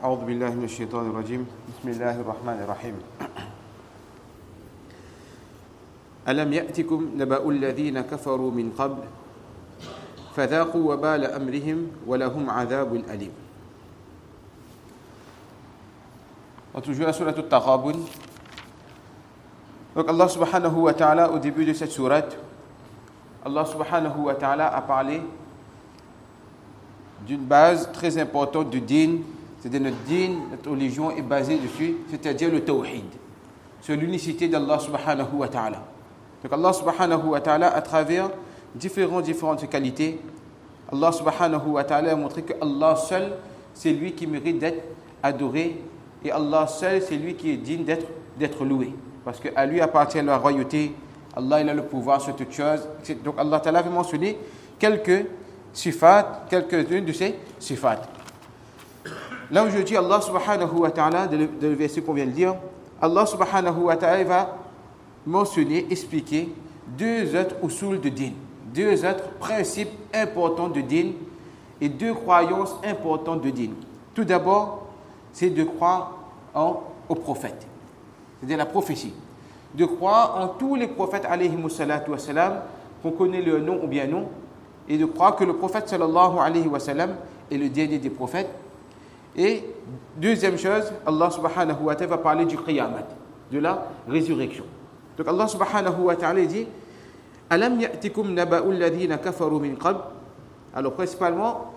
أعوذ بالله من الشيطان الرجيم بسم الله الرحمن الرحيم ألم يأتكم نبأ الذين كفروا من قبل فذاقوا وبال أمرهم ولهم عذاب أليم. On toujours la sourate Al-Taghabun. Donc Allah subhanahu wa ta'ala, au début de cette sourate, Allah subhanahu wa ta'ala a parlé d'une base très importante du din, c'est-à-dire notre din, notre religion est basée dessus, c'est-à-dire le tawhid, sur l'unicité d'Allah subhanahu wa ta'ala. Donc Allah subhanahu wa ta'ala, à travers différentes qualités, Allah subhanahu wa ta'ala a montré que Allah seul, c'est lui qui mérite d'être adoré, et Allah seul, c'est lui qui est digne d'être loué. Parce qu'à lui appartient la royauté, Allah il a le pouvoir sur toutes choses. Donc Allah ta'ala avait mentionné quelques quelques-unes de ces sifat. Là aujourd'hui, Allah subhanahu wa ta'ala, dans le verset qu'on vient de lire, Allah subhanahu wa ta'ala va mentionner, expliquer deux autres usul de din, deux autres principes importants de din et deux croyances importantes de din. Tout d'abord, c'est de croire aux prophètes, c'est-à-dire la prophétie. De croire en tous les prophètes, alayhimu salatu wa salam, qu'on connaît leur nom ou bien non, et de croire que le prophète sallallahu alayhi wa sallam est le dernier des prophètes. Et deuxième chose, Allah subhanahu wa ta'ala va parler du qiyamat, de la résurrection. Donc Allah subhanahu wa ta'ala dit Alam ya'tikum naba'u alladhina kafaru min qabl. Alors principalement,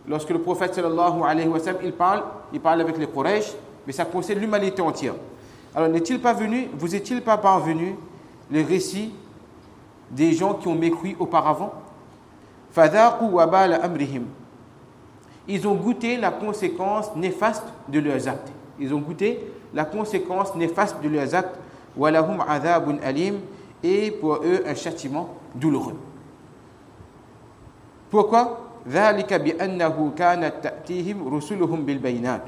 lorsque le prophète sallallahu alayhi wa sallam il parle avec les Quraysh, mais ça concerne l'humanité entière. Alors vous est-il pas parvenu le récit des gens qui ont mécru auparavant? Fadhaqu wa bala amrihim. Ils ont goûté la conséquence néfaste de leurs actes. Ils ont goûté la conséquence néfaste de leurs actes. Wa lahum adhabun alim. Et pour eux un châtiment douloureux. Pourquoi? Dhalika bi annahu kanat ta'tihim rusuluhum bil bayinat.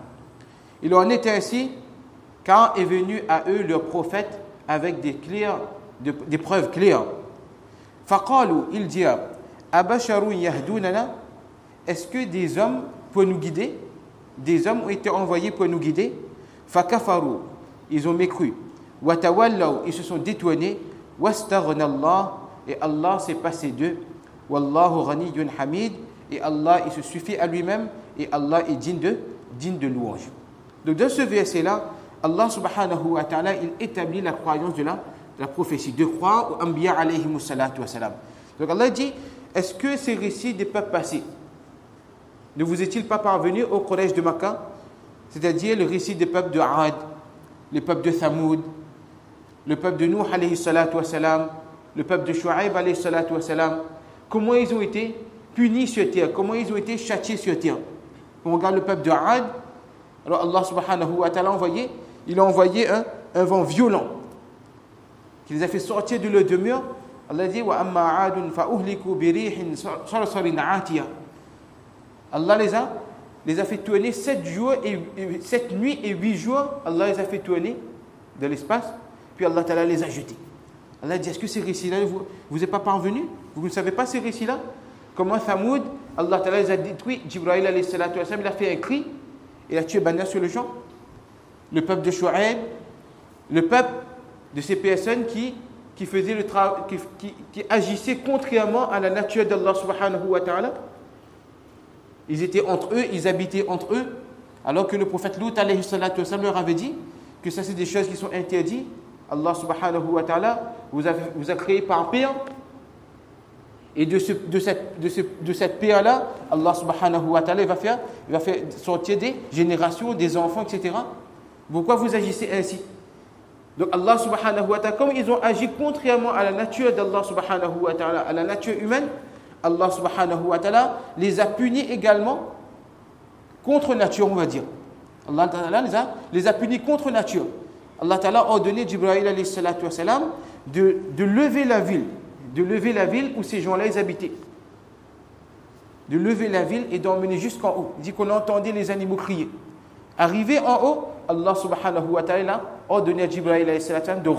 Il en est ainsi quand est venu à eux leur prophète avec des preuves claires. Faqalu, ils dirent Abasharun yahdunana. Est-ce que des hommes peuvent nous guider? Des hommes ont été envoyés pour nous guider. Fakafaru, ils ont mécru. Watawallaw, ils se sont détournés. Wastaghna Allah, et Allah s'est passé d'eux. Wallahu ghaniyyun hamid, et Allah il se suffit à lui-même, et Allah est digne de louange. Donc dans ce verset-là, Allah subhanahu wa ta'ala il établit la croyance de la prophétie, de croire aux Anbiya alayhimus salatu wa salam. Donc Allah dit, est-ce que ces récits des peuples passés ne vous est-il pas parvenu au Quraysh de Makkah, c'est-à-dire le récit des peuples de Ad, le peuple de Thamoud, le peuple de Nuh alayhi salatu wa salam, le peuple de Shu'aib alayhi salatu wa salam, comment ils ont été punis sur terre, comment ils ont été châtiés sur terre. On regarde le peuple de Ad, alors Allah subhanahu wa ta'ala il a envoyé un vent violent qui les a fait sortir de leur demeure. Allah dit wa amma adun fa uhliku bi rihin sarsarin atiya. Allah les a fait tourner 7 nuits et 8 jours. Allah les a fait tourner dans l'espace, puis Allah ta'ala les a jetés. Allah dit, est-ce que ces récits-là vous est pas parvenus? Vous ne savez pas ces récits-là? Comment Thamoud, Allah ta'ala les a détruits. Jibril alayhi salatu wa salam, il a fait un cri, il a tué Bana sur le champ. Le peuple de Shu'aib, le peuple de ces personnes qui faisaient le travail, qui agissaient contrairement à la nature d'Allah subhanahu wa ta'ala. Ils étaient entre eux, ils habitaient entre eux, alors que le prophète Lut alayhi salatu wa salam leur avait dit que ça c'est des choses qui sont interdites. Allah subhanahu wa ta'ala vous a créé par paire, et de cette paire-là, Allah subhanahu wa ta'ala va faire sortir des générations, des enfants, etc. Pourquoi vous agissez ainsi? Donc Allah subhanahu wa ta'ala, comme ils ont agi contrairement à la nature d'Allah subhanahu wa ta'ala, à la nature humaine, Allah subhanahu wa ta'ala les a punis également contre nature, on va dire. Allah ta'ala les a punis contre nature. Allah ta'ala a ordonné Jibril alayhi salatu wa salam de lever la ville où ces gens-là ils habitaient. De lever la ville et d'emmener jusqu'en haut. Il dit qu'on entendait les animaux crier. Arrivé en haut, Allah subhanahu wa ta'ala a ordonné à Jibril alayhi salatu wa salam de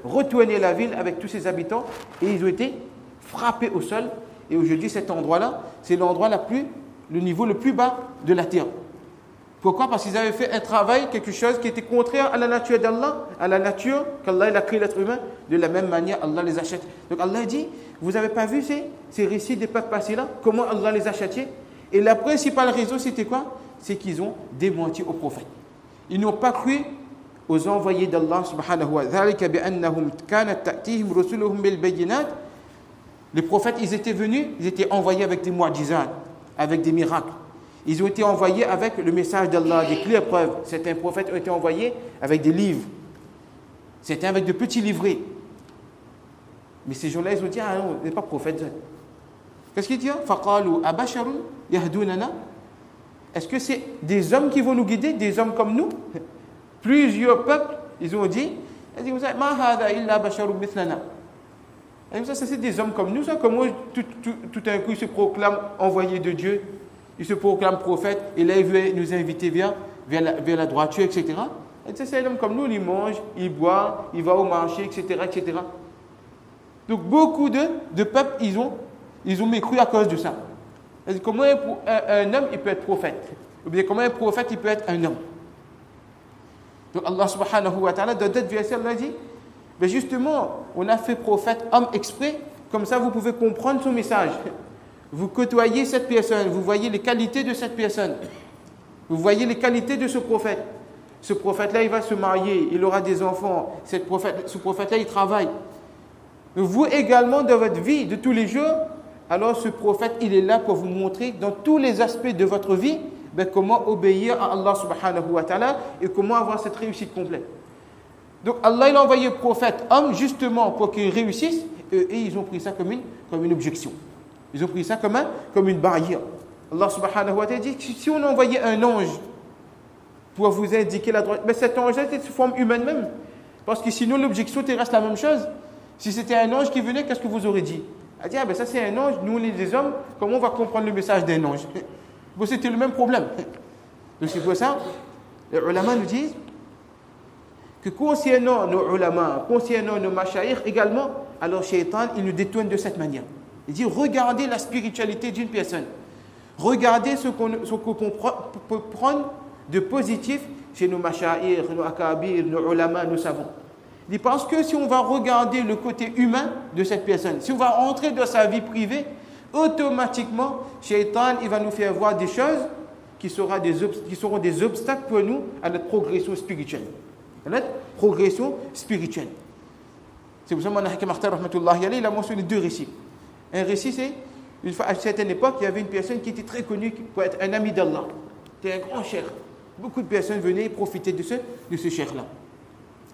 retourner la ville avec tous ses habitants, et ils ont été frappés au sol. Et aujourd'hui cet endroit-là, c'est l'endroit le niveau le plus bas de la terre. Pourquoi? Parce qu'ils avaient fait un travail, quelque chose qui était contraire à la nature d'Allah, à la nature qu'Allah a créé l'être humain. De la même manière, Allah les a châtiés. Donc Allah dit, vous n'avez pas vu ces récits des peuples passés là? Comment Allah les a châtiés? Et la principale raison, c'était quoi? C'est qu'ils ont démenti aux prophètes. Ils n'ont pas cru aux envoyés d'Allah subhanahu wa ta'ala. Les prophètes, ils étaient venus, ils étaient envoyés avec des mu'jizat, avec des miracles. Ils ont été envoyés avec le message d'Allah, des claires preuves. Certains prophètes ont été envoyés avec des livres. Certains avec de petits livrets. Mais ces gens-là, ils ont dit, ah non, on n'est pas prophète. Qu'est-ce qu'ils disent? فَقَالُوا أَبَشَرٌ يَهْدُونَنَا. Est-ce que c'est des hommes qui vont nous guider, des hommes comme nous? Plusieurs peuples, ils ont dit, مَا هَذَا إِلَّا بَشَرٌ مِثْلَنَا. Ça, c'est des hommes comme nous. Ça, comment tout un coup, ils se proclament envoyés de Dieu. Il se proclame prophète et là il veut nous inviter vers la droiture, etc. Et c'est un homme comme nous, il mange, il boit, il va au marché, etc. etc. Donc beaucoup de peuples, ils ont mécru à cause de ça. Comment un homme il peut être prophète? Ou bien comment un prophète il peut être un homme? Donc Allah subhanahu wa ta'ala, dans d'autres versets, Allah dit, mais justement, on a fait prophète homme exprès, comme ça vous pouvez comprendre son message. Vous côtoyez cette personne, vous voyez les qualités de cette personne. Vous voyez les qualités de ce prophète. Ce prophète-là, il va se marier, il aura des enfants. Ce prophète-là, il travaille. Vous également, dans votre vie de tous les jours, alors ce prophète, il est là pour vous montrer dans tous les aspects de votre vie comment obéir à Allah subhanahu wa ta'ala et comment avoir cette réussite complète. Donc Allah, il a envoyé le prophète homme justement pour qu'il réussisse et ils ont pris ça comme une objection. Ils ont pris ça comme une barrière. Allah subhanahu wa ta'ala dit que si on envoyait un ange pour vous indiquer la droite, mais cet ange-là était sous forme humaine même. Parce que sinon l'objection reste la même chose. Si c'était un ange qui venait, qu'est-ce que vous aurez dit? Elle dit, ça c'est un ange, nous on est des hommes, comment on va comprendre le message d'un ange? Bon, c'était le même problème. Donc c'est pour ça, les ulama nous disent que concernant nos ulama, concernant nos mashayikh également, alors Shaitan, il nous détourne de cette manière. Il dit, regardez la spiritualité d'une personne. Regardez ce qu'on peut prendre de positif chez nos mashayikh, nos akabir, nos ulama, nos savants. Il dit, parce que si on va regarder le côté humain de cette personne, si on va entrer dans sa vie privée, automatiquement, Shaitan, il va nous faire voir des choses qui seront des obstacles pour nous à notre progression spirituelle. À notre progression spirituelle. C'est pour ça que Mawlana Hakim Akhtar, rahmatullahi alayhi, il a mentionné deux récits. Un récit, c'est, une fois, à une certaine époque, il y avait une personne qui était très connue pour être un ami d'Allah. C'était un grand cheikh. Beaucoup de personnes venaient profiter de ce cheikh-là.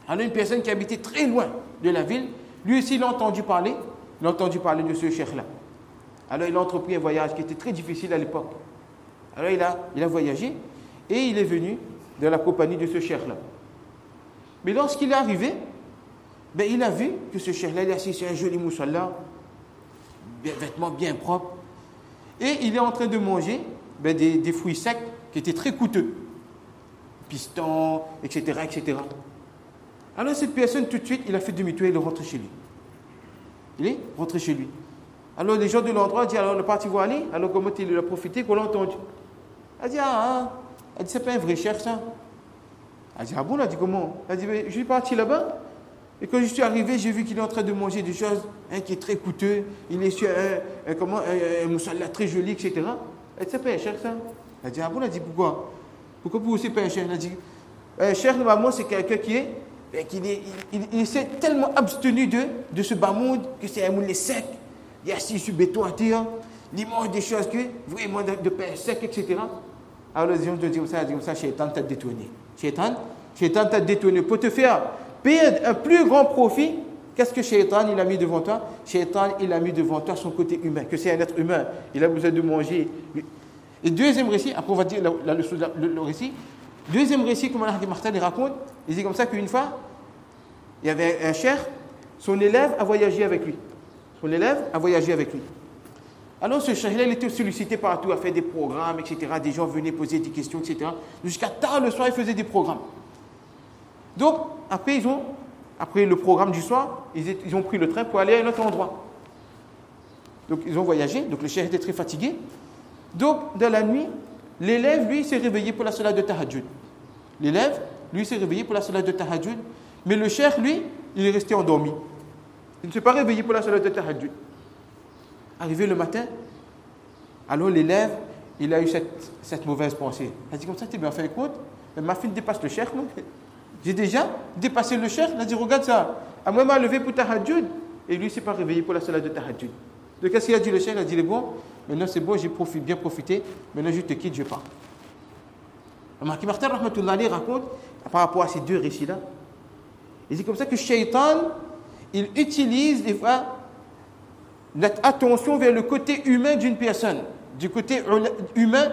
Alors une personne qui habitait très loin de la ville, lui aussi il a entendu parler de ce cheikh-là. Alors il a entrepris un voyage qui était très difficile à l'époque. Alors il a voyagé et il est venu dans la compagnie de ce cheikh-là. Mais lorsqu'il est arrivé, il a vu que ce cheikh-là, il est assis sur un joli moussalla, vêtements bien propres, et il est en train de manger des fruits secs qui étaient très coûteux, pistons, etc., etc. Alors cette personne, tout de suite, il a fait demi-tour et il est rentré chez lui. Il est rentré chez lui. Alors les gens de l'endroit disent, alors le parti va aller, alors comment il a profité qu'on l'a entendu? Elle dit, elle dit, c'est pas un vrai cheikh ça. Elle dit, ah bon, elle a dit comment? Elle dit, je suis parti là-bas, et quand je suis arrivé, j'ai vu qu'il est en train de manger des choses qui est très coûteux, il est sur un moussalla très joli, etc. Elle dit, c'est pas un cheikh ça. Elle dit, ah bon, elle dit, pourquoi? Pourquoi vous aussi pas un cheikh? Elle dit, un cheikh, normalement, c'est quelqu'un il s'est tellement abstenu de ce bas monde que c'est un moulin sec, il est assis sur béton à terre, il mange des choses que vraiment de pain sec, etc. Alors les gens te disent ça, Shaitan t'a détourné. Shaitan t'a détourné pour te faire perdre un plus grand profit. Qu'est-ce que Shaitan il a mis devant toi? Shaitan il a mis devant toi son côté humain, que c'est un être humain, il a besoin de manger. Et deuxième récit, après on va dire le récit. Deuxième récit, comme Al-Hakim Akhtar il raconte, il dit comme ça qu'une fois, il y avait un cheikh, son élève a voyagé avec lui. Alors ce cheikh-là, il était sollicité partout à faire des programmes, etc. Des gens venaient poser des questions, etc. Jusqu'à tard le soir, il faisait des programmes. Donc, après le programme du soir, ils ont pris le train pour aller à un autre endroit. Donc, ils ont voyagé. Donc, le cheikh était très fatigué. Donc, dans la nuit, l'élève, lui, s'est réveillé pour la salat de tahajjud. L'élève, lui, s'est réveillé pour la salat de tahajjud. Mais le cheikh, lui, il est resté endormi. Il ne s'est pas réveillé pour la salat de tahajjud. Arrivé le matin, alors l'élève, il a eu cette mauvaise pensée. Il a dit comme ça, tu bien fait compte, ma fille dépasse le cheikh, non? J'ai déjà dépassé le cheikh. Il a dit, regarde ça, à moi, m'a levé pour tahajjud. Et lui, il ne s'est pas réveillé pour la salat de tahajjud. Donc, qu'est-ce qu'il a dit le cheikh? Il a dit, bon, maintenant c'est bon, j'ai bien profité, maintenant je te quitte, je pars. Marquis Martin Rahmatullah Ali raconte, par rapport à ces deux récits-là, il dit comme ça que Shaitan, il utilise des fois notre attention vers le côté humain d'une personne, du côté humain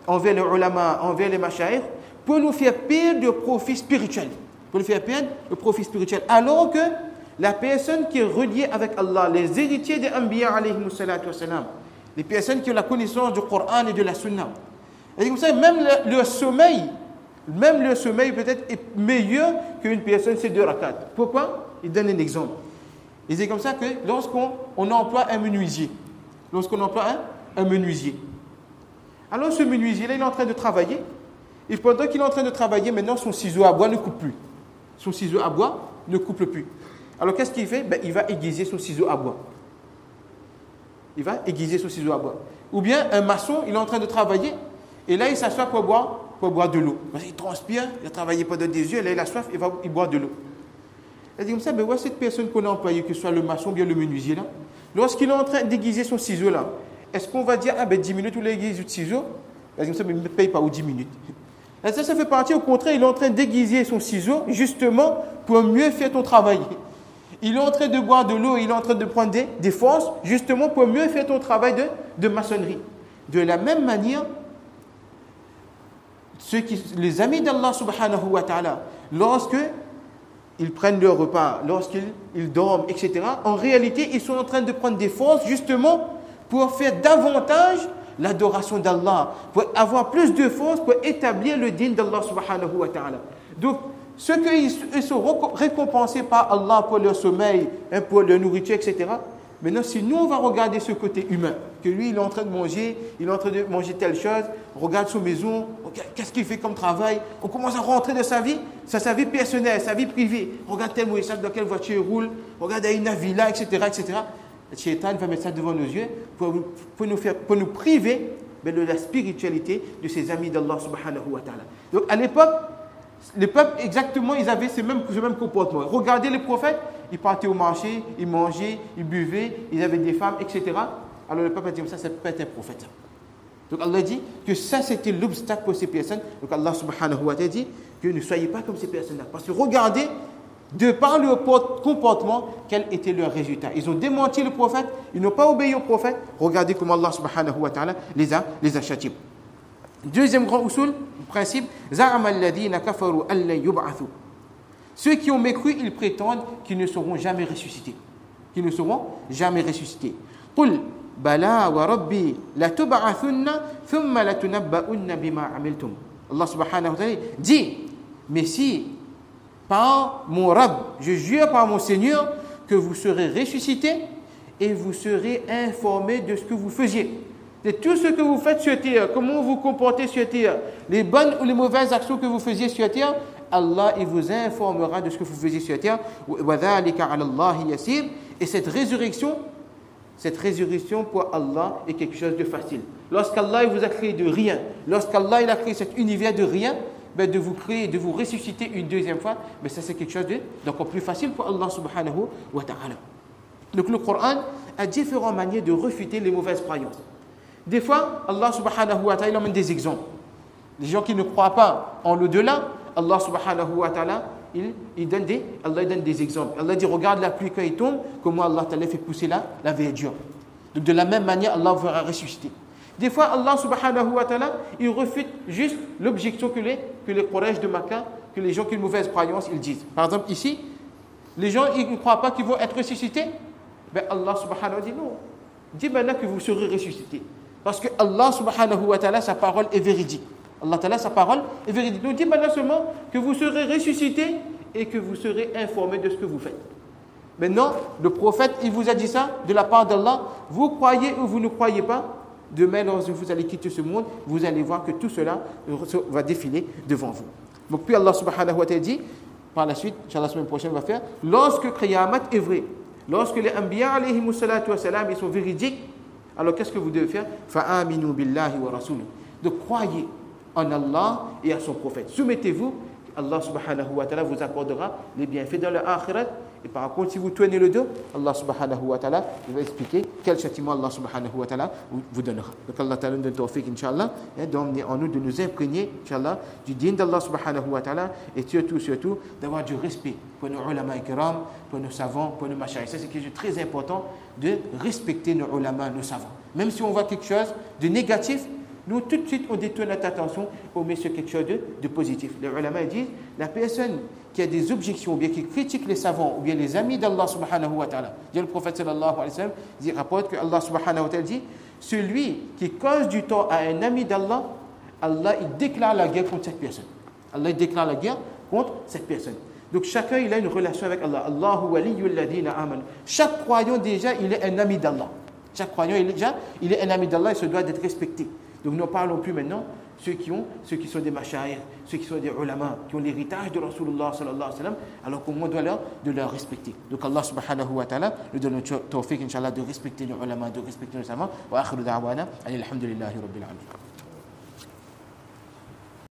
envers les ulama, envers les mashayikh, pour nous faire perdre de profit spirituel. Pour nous faire perdre le profit spirituel. Alors que la personne qui est reliée avec Allah, les héritiers des Anbiya alayhimu salatu wassalam, les personnes qui ont la connaissance du Coran et de la Sunna. Et comme ça, même le sommeil peut-être est meilleur qu'une personne ces 2 rakats. Pourquoi? Il donne un exemple. Il dit comme ça que lorsqu'on emploie un menuisier, alors ce menuisier-là, il est en train de travailler, et pendant qu'il est en train de travailler, maintenant son ciseau à bois ne coupe plus. Son ciseau à bois ne coupe plus. Alors qu'est-ce qu'il fait? Il va aiguiser son ciseau à bois. Ou bien un maçon, il est en train de travailler, et là il s'assoit pour boire de l'eau. Il transpire, il a travaillé pendant des heures, là il a soif, il boit de l'eau. Elle dit comme ça, cette personne qu'on a employée, que ce soit le maçon ou bien le menuisier là, lorsqu'il est en train d'aiguiser son ciseau là, est-ce qu'on va dire, 10 minutes où il aiguise le ciseau? Elle dit comme ça, mais il ne me paye pas aux 10 minutes. Et ça fait partie, au contraire, il est en train d'aiguiser son ciseau justement pour mieux faire ton travail. Il est en train de boire de l'eau, il est en train de prendre des forces justement pour mieux faire ton travail de maçonnerie. De la même manière, les amis d'Allah subhanahu wa ta'ala, lorsqu'ils prennent leur repas, lorsqu'ils dorment, etc., en réalité, ils sont en train de prendre des forces justement pour faire davantage l'adoration d'Allah, pour avoir plus de force pour établir le din d'Allah subhanahu wa ta'ala. Donc, ceux qui sont récompensés par Allah pour leur sommeil, pour leur nourriture, etc. Maintenant, si nous, on va regarder ce côté humain, que lui, il est en train de manger telle chose, regarde sa maison, qu'est-ce qu'il fait comme travail, on commence à rentrer dans sa vie personnelle, sa vie privée. Regarde tel message dans quelle voiture il roule, regarde une villa, etc., etc. Le Shaitan va mettre ça devant nos yeux pour nous priver de la spiritualité de ses amis d'Allah subhanahu wa ta'ala. Donc, à l'époque, les peuples, exactement, ils avaient ce même comportement. Regardez les prophètes, ils partaient au marché, ils mangeaient, ils buvaient, ils avaient des femmes, etc. Alors le peuple a dit, ça peut être un prophète. Donc Allah dit que ça, c'était l'obstacle pour ces personnes. Donc Allah subhanahu wa ta'ala dit que ne soyez pas comme ces personnes-là. Parce que regardez, de par leur comportement, quel était leur résultat. Ils ont démenti le prophète, ils n'ont pas obéi au prophète. Regardez comment Allah subhanahu wa ta'ala les a châtiés. Deuxième grand usul, principe, ceux qui ont mécru, ils prétendent qu'ils ne seront jamais ressuscités. قل بلى وربي لتبعثن ثم لتنبؤن بما عملتم. Allah subhanahu wa ta'ala dit, mais si par mon Rabb, je jure par mon Seigneur que vous serez ressuscités et vous serez informés de ce que vous faisiez. De tout ce que vous faites sur terre, comment vous vous comportez sur terre, les bonnes ou les mauvaises actions que vous faisiez sur terre, Allah il vous informera de ce que vous faisiez sur terre. Et cette résurrection pour Allah est quelque chose de facile. Lorsqu'Allah vous a créé de rien, lorsqu'Allah il a créé cet univers de rien, de vous créer, de vous ressusciter une deuxième fois, ça c'est quelque chose d'encore plus facile pour Allah subhanahu wa ta'ala. Donc le Coran a différentes manières de refuter les mauvaises croyances. Des fois, Allah subhanahu wa ta'ala amène des exemples. Les gens qui ne croient pas en l'au-delà, Allah subhanahu wa ta'ala, il donne des exemples. Allah dit, regarde la pluie quand il tombe, comment Allah ta'ala fait pousser la verdure. Donc de la même manière, Allah va ressusciter. Des fois, Allah subhanahu wa ta'ala, il refute juste l'objection que les Quraysh de Makkah, que les gens qui ont une mauvaise croyance, ils disent. Par exemple, ici, les gens ils ne croient pas qu'ils vont être ressuscités. Allah subhanahu wa ta'ala dit non. Dis maintenant que vous serez ressuscités. Parce que Allah subhanahu wa ta'ala, sa parole est véridique. Allah ta'ala, sa parole est véridique. Donc, dis maintenant seulement que vous serez ressuscités et que vous serez informés de ce que vous faites. Maintenant, le prophète, il vous a dit ça de la part d'Allah. Vous croyez ou vous ne croyez pas, demain, lorsque vous allez quitter ce monde, vous allez voir que tout cela va défiler devant vous. Donc, puis Allah subhanahu wa ta'ala dit, par la suite, Inch'Allah, la semaine prochaine, on va faire, lorsque Qiyamat est vrai, lorsque les Anbiya alayhimus salatu wa salam, ils sont véridiques, alors qu'est-ce que vous devez faire? Fa'aminu billahi wa rasulih. De croyez en Allah et à son prophète. Soumettez-vous, Allah subhanahu wa ta'ala vous accordera les bienfaits dans le akhirat. Et par contre, si vous tournez le dos, Allah subhanahu wa ta'ala va expliquer quel châtiment Allah subhanahu wa ta'ala vous donnera. Donc Allah ta'ala nous donne tawfiq, Inch'Allah, d'emmener en nous, de nous imprégner, Inch'Allah, du din d'Allah subhanahu wa ta'ala, et surtout, d'avoir du respect pour nos ulama kiram, pour nos savants, pour nos mashayikh. Ça, c'est quelque chose de très important, de respecter nos ulama, nos savants. Même si on voit quelque chose de négatif, nous, tout de suite, on détourne notre attention, on met sur quelque chose de positif. Les ulama disent, la personne qui a des objections, ou bien qui critique les savants, ou bien les amis d'Allah subhanahu wa ta'ala. Le prophète sallallahu alayhi wa sallam rapporte que Allah subhanahu wa ta'ala dit, celui qui cause du tort à un ami d'Allah, Allah, il déclare la guerre contre cette personne. Allah, il déclare la guerre contre cette personne. Donc chacun, il a une relation avec Allah. Allahu waliyyul ladina amanu. Chaque croyant, déjà, il est un ami d'Allah. Chaque croyant, il est un ami d'Allah, il se doit d'être respecté. Donc nous ne parlons plus maintenant ceux qui sont des mashayikh, ceux qui sont des ulama, qui ont l'héritage de Rasulullah sallallahu alayhi wa sallam, alors qu'on doit leur respecter. Donc Allah subhanahu wa ta'ala nous donne le tawfiq, Inch'Allah, de respecter les ulama, de respecter les savants. Wa akhiru da'wana, alhamdulillahi rabbil alamin.